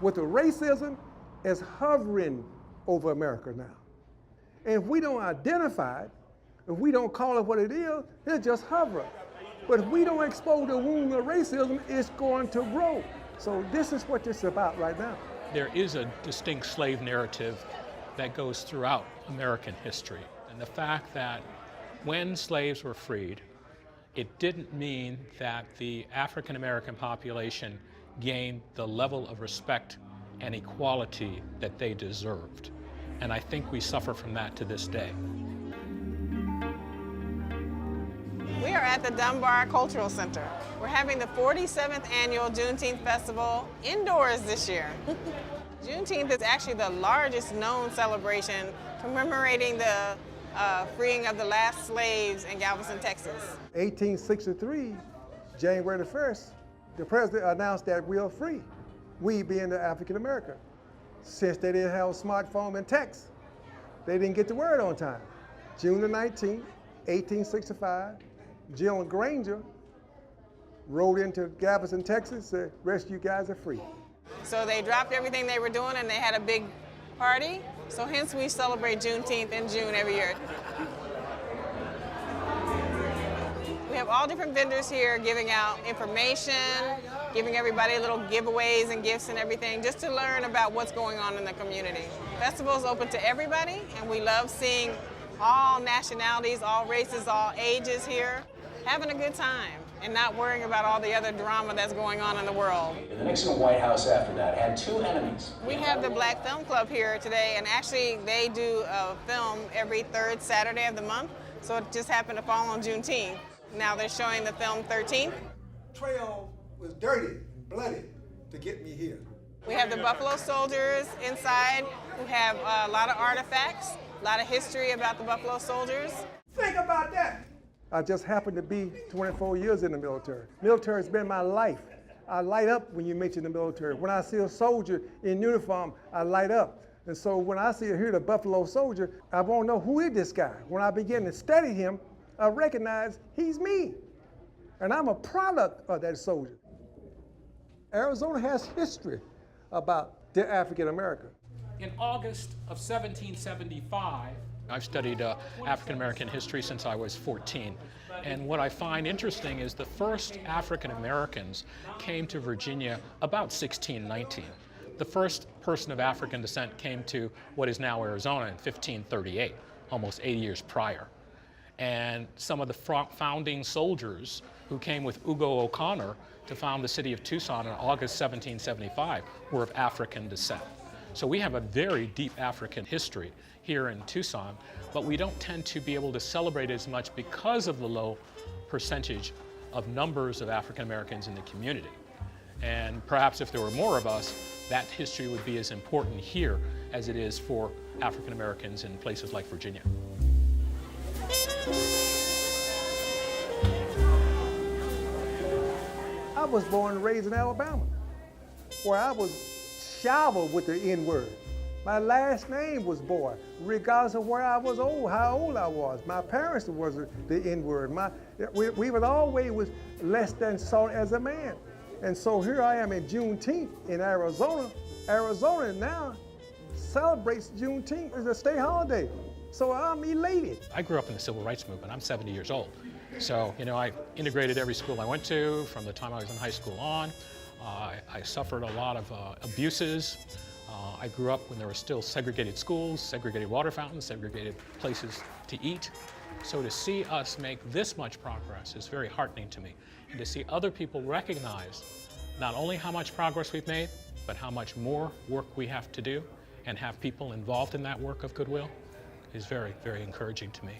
with the racism is hovering over America now. And if we don't identify it, if we don't call it what it is, it'll just hover. But if we don't expose the wound of racism, it's going to grow. So this is what this is about right now. There is a distinct slave narrative that goes throughout American history. And the fact that when slaves were freed, it didn't mean that the African American population gained the level of respect and equality that they deserved. And I think we suffer from that to this day. We are at the Dunbar Cultural Center. We're having the 47th Annual Juneteenth Festival indoors this year. Juneteenth is actually the largest known celebration commemorating the freeing of the last slaves in Galveston, Texas. 1863, January the 1st, the president announced that we are free, we being the African American. Since they didn't have a smartphone and text, they didn't get the word on time. June the 19th, 1865, General Granger rode into Galveston, Texas, said, "Rest of you guys are free." So they dropped everything they were doing and they had a big party. So hence we celebrate Juneteenth in June every year. We have all different vendors here giving out information, giving everybody little giveaways and gifts and everything, just to learn about what's going on in the community. The festival is open to everybody, and we love seeing all nationalities, all races, all ages here, having a good time and not worrying about all the other drama that's going on in the world. The Nixon White House after that had two enemies. We have the Black Film Club here today, and actually they do a film every third Saturday of the month, so it just happened to fall on Juneteenth. Now they're showing the film 13th. Trail was dirty and bloody to get me here. We have the Buffalo Soldiers inside who have a lot of artifacts, a lot of history about the Buffalo Soldiers. Think about that. I just happened to be 24 years in the military. Military has been my life. I light up when you mention the military. When I see a soldier in uniform, I light up. And so when I see or hear the Buffalo Soldier, I want to know who is this guy. When I begin to study him, I recognize he's me. And I'm a product of that soldier. Arizona has history about the African American. In August of 1775, I've studied African American history since I was 14. And what I find interesting is the first African Americans came to Virginia about 1619. The first person of African descent came to what is now Arizona in 1538, almost 80 years prior. And some of the founding soldiers who came with Ugo O'Connor to found the city of Tucson in August 1775 were of African descent. So we have a very deep African history here in Tucson, but we don't tend to be able to celebrate as much because of the low percentage of numbers of African Americans in the community. And perhaps if there were more of us, that history would be as important here as it is for African Americans in places like Virginia. I was born and raised in Alabama, where I was showered with the N-word. My last name was Boy, regardless of where I was old, how old I was. My parents was the N-word. We was always less than sought as a man. And so here I am in Juneteenth in Arizona. Arizona now celebrates Juneteenth as a state holiday. So I'm elated. I grew up in the civil rights movement. I'm 70 years old. So, I integrated every school I went to from the time I was in high school on. I suffered a lot of abuses. I grew up when there were still segregated schools, segregated water fountains, segregated places to eat. So to see us make this much progress is very heartening to me. And to see other people recognize not only how much progress we've made, but how much more work we have to do and have people involved in that work of goodwill is very, very encouraging to me.